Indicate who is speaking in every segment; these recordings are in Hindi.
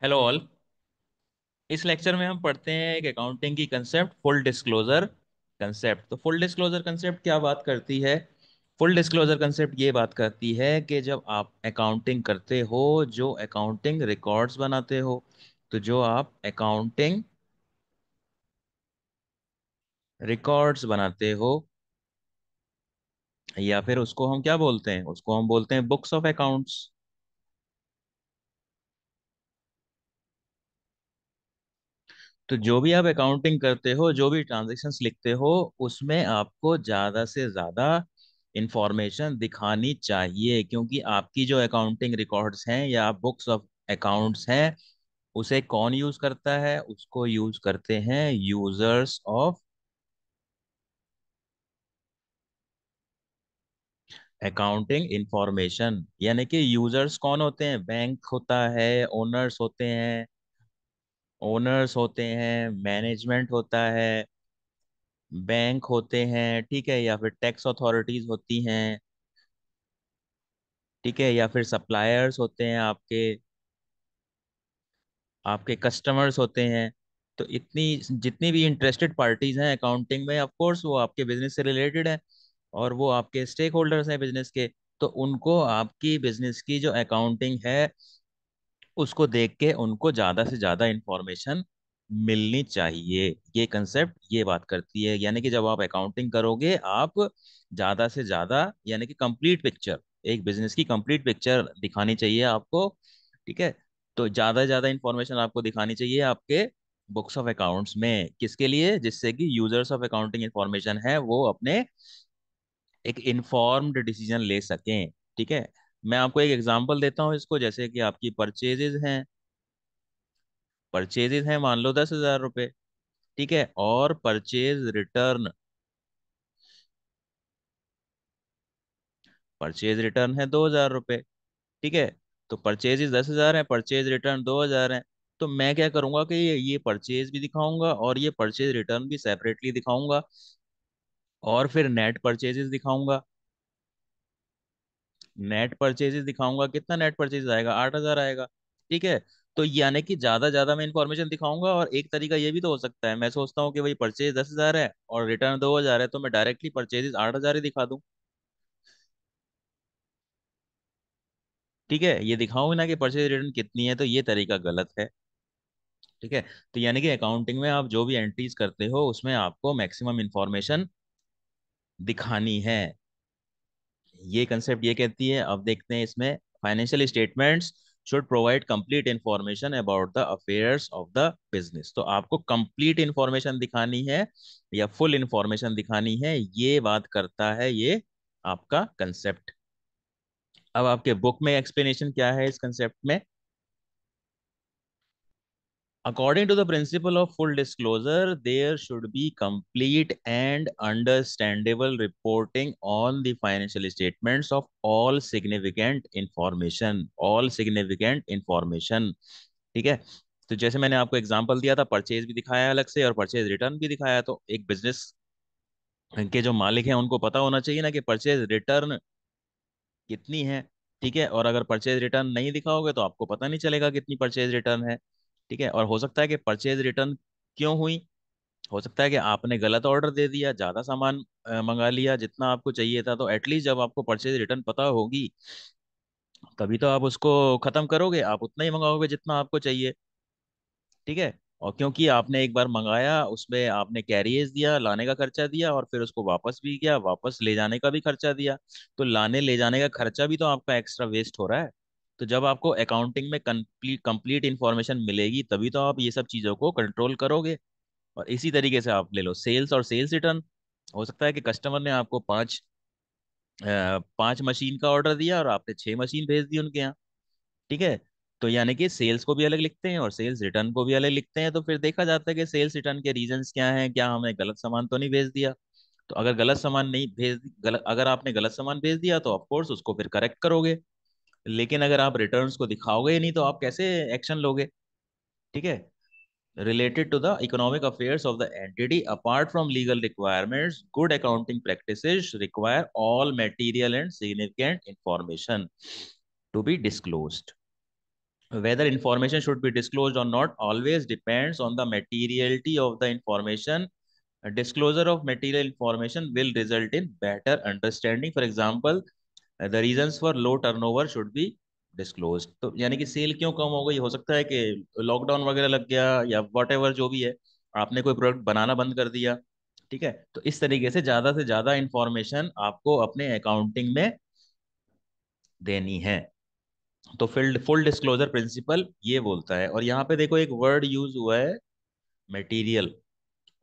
Speaker 1: Hello all. इस लेक्चर में हम पढ़ते हैं एक अकाउंटिंग की कंसेप्ट फुल डिस्क्लोजर कंसेप्ट। तो फुल डिस्क्लोजर कंसेप्ट क्या बात करती है? फुल डिस्क्लोजर कंसेप्ट ये बात करती है कि जब आप अकाउंटिंग करते हो, जो अकाउंटिंग रिकॉर्ड्स बनाते हो, तो जो आप अकाउंटिंग रिकॉर्ड्स बनाते हो, या फिर उसको हम क्या बोलते हैं, उसको हम बोलते हैं बुक्स ऑफ अकाउंट्स। तो जो भी आप अकाउंटिंग करते हो, जो भी ट्रांजैक्शंस लिखते हो, उसमें आपको ज्यादा से ज्यादा इंफॉर्मेशन दिखानी चाहिए, क्योंकि आपकी जो अकाउंटिंग रिकॉर्ड्स हैं या बुक्स ऑफ अकाउंट्स हैं, उसे कौन यूज करता है? उसको यूज करते हैं यूजर्स ऑफ अकाउंटिंग इंफॉर्मेशन। यानी कि यूजर्स कौन होते हैं? बैंक होता है, ओनर्स होते हैं, मैनेजमेंट होता है, बैंक होते हैं, ठीक है, या फिर टैक्स अथॉरिटीज होती हैं, ठीक है, या फिर सप्लायर्स होते हैं, आपके आपके कस्टमर्स होते हैं। तो इतनी जितनी भी इंटरेस्टेड पार्टीज हैं अकाउंटिंग में, ऑफ कोर्स वो आपके बिजनेस से रिलेटेड है, और वो आपके स्टेक होल्डर्स हैं बिजनेस के। तो उनको आपकी बिजनेस की जो अकाउंटिंग है, उसको देख के उनको ज्यादा से ज्यादा इंफॉर्मेशन मिलनी चाहिए। ये कंसेप्ट ये बात करती है, यानी कि जब आप अकाउंटिंग करोगे, आप ज्यादा से ज्यादा, यानी कि कंप्लीट पिक्चर, एक बिजनेस की कंप्लीट पिक्चर दिखानी चाहिए आपको, ठीक है। तो ज्यादा से ज्यादा इंफॉर्मेशन आपको दिखानी चाहिए आपके बुक्स ऑफ अकाउंट्स में। किसके लिए? जिससे कि यूजर्स ऑफ अकाउंटिंग इंफॉर्मेशन है, वो अपने एक इन्फॉर्म्ड डिसीजन ले सकें, ठीक है। मैं आपको एक एग्जांपल देता हूँ इसको, जैसे कि आपकी परचेजेज हैं, मान लो 10,000 रुपये, ठीक है, और परचेज रिटर्न है 2,000 रुपये, ठीक है। तो परचेजेज 10,000 है, परचेज रिटर्न 2,000 है। तो मैं क्या करूंगा कि ये परचेज भी दिखाऊंगा और ये परचेज रिटर्न भी सेपरेटली दिखाऊंगा, और फिर नेट परचेजेस दिखाऊंगा। नेट परचेजेस दिखाऊंगा, कितना नेट परचेज आएगा? 8,000 आएगा, ठीक है। तो यानी कि ज्यादा ज्यादा मैं इंफॉर्मेशन दिखाऊंगा। और एक तरीका ये भी तो हो सकता है, मैं सोचता हूँ कि भाई परचेज 10,000 है और रिटर्न 2,000 है, तो मैं डायरेक्टली परचेजेस 8,000 ही दिखा दूं, ठीक है। ये दिखाऊंगा ना कि परचेज रिटर्न कितनी है, तो ये तरीका गलत है, ठीक है। तो यानी कि अकाउंटिंग में आप जो भी एंट्रीज करते हो, उसमें आपको मैक्सिमम इंफॉर्मेशन दिखानी है। ये कंसेप्ट ये कहती है। अब देखते हैं इसमें, financial statements should provide complete information about the affairs of the business. तो आपको कंप्लीट इंफॉर्मेशन दिखानी है या फुल इंफॉर्मेशन दिखानी है, ये बात करता है ये आपका कंसेप्ट। अब आपके बुक में एक्सप्लेनेशन क्या है इस कंसेप्ट में? According to the principle of full disclosure, there should be complete and understandable reporting on the financial statements of all significant information. All significant information. ठीक है। तो जैसे मैंने आपको एग्जांपल दिया था, परचेज भी दिखाया अलग से और परचेज रिटर्न भी दिखाया। तो एक बिजनेस के जो मालिक हैं, उनको पता होना चाहिए ना कि परचेज रिटर्न कितनी है, ठीक है। और अगर परचेज रिटर्न नहीं दिखाओगे तो आपको पता नहीं चलेगा कितनी परचेज रिटर्न है, ठीक है। और हो सकता है कि परचेज रिटर्न क्यों हुई? हो सकता है कि आपने गलत ऑर्डर दे दिया, ज्यादा सामान मंगा लिया जितना आपको चाहिए था। तो एटलीस्ट जब आपको परचेज रिटर्न पता होगी, तभी तो आप उसको खत्म करोगे, आप उतना ही मंगाओगे जितना आपको चाहिए, ठीक है। और क्योंकि आपने एक बार मंगाया, उसमें आपने कैरियर्स दिया, लाने का खर्चा दिया, और फिर उसको वापस भी किया, वापस ले जाने का भी खर्चा दिया, तो लाने ले जाने का खर्चा भी तो आपका एक्स्ट्रा वेस्ट हो रहा है। तो जब आपको अकाउंटिंग में कंप्लीट कंप्लीट इंफॉर्मेशन मिलेगी, तभी तो आप ये सब चीजों को कंट्रोल करोगे। और इसी तरीके से आप ले लो सेल्स और सेल्स रिटर्न। हो सकता है कि कस्टमर ने आपको पांच मशीन का ऑर्डर दिया और आपने 6 मशीन भेज दी उनके यहाँ, ठीक है। तो यानी कि सेल्स को भी अलग लिखते हैं और सेल्स रिटर्न को भी अलग लिखते हैं। तो फिर देखा जाता है कि सेल्स रिटर्न के रीजंस क्या हैं, क्या हमने गलत सामान तो नहीं भेज दिया। तो अगर गलत सामान नहीं भेज गलत अगर आपने गलत सामान भेज दिया, तो ऑफ कोर्स उसको फिर करेक्ट करोगे। लेकिन अगर आप रिटर्न्स को दिखाओगे ही नहीं, तो आप कैसे एक्शन लोगे, ठीक है। related to the economic affairs of the entity apart from legal requirements, good accounting practices require all material and significant information to be disclosed. Whether information should be disclosed or not always depends on the materiality of the information. A disclosure of material information will result in better understanding. For example, the reasons for low turnover should be disclosed. तो यानी कि सेल क्यों कम हो गई, हो सकता है कि लॉकडाउन वगैरह लग गया या वॉट एवर जो भी है, आपने कोई प्रोडक्ट बनाना बंद कर दिया। ठीक है, तो इस तरीके से ज्यादा इंफॉर्मेशन आपको अपने अकाउंटिंग में देनी है। तो फुल फुल डिस्क्लोजर प्रिंसिपल ये बोलता है। और यहाँ पे देखो एक वर्ड यूज हुआ है, material.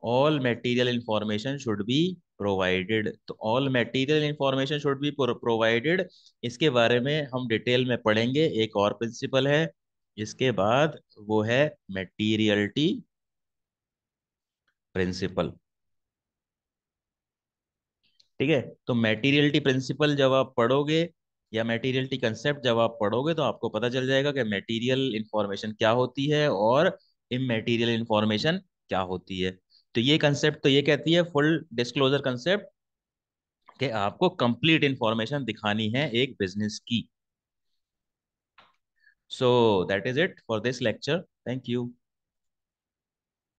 Speaker 1: All material information should be provided. तो all material information should be provided, इसके बारे में हम डिटेल में पढ़ेंगे। एक और प्रिंसिपल है इसके बाद, वो है मटीरियलिटी प्रिंसिपल। ठीक है, तो मटेरियलिटी प्रिंसिपल जब आप पढ़ोगे या मटेरियलिटी कंसेप्ट जब आप पढ़ोगे तो आपको पता चल जाएगा कि मटेरियल इंफॉर्मेशन क्या होती है और इमटेरियल इंफॉर्मेशन क्या होती है। तो ये कंसेप्ट तो ये कहती है फुल डिस्क्लोजर कंसेप्ट, कि आपको कंप्लीट इंफॉर्मेशन दिखानी है एक बिजनेस की। So that is it for this lecture. Thank you.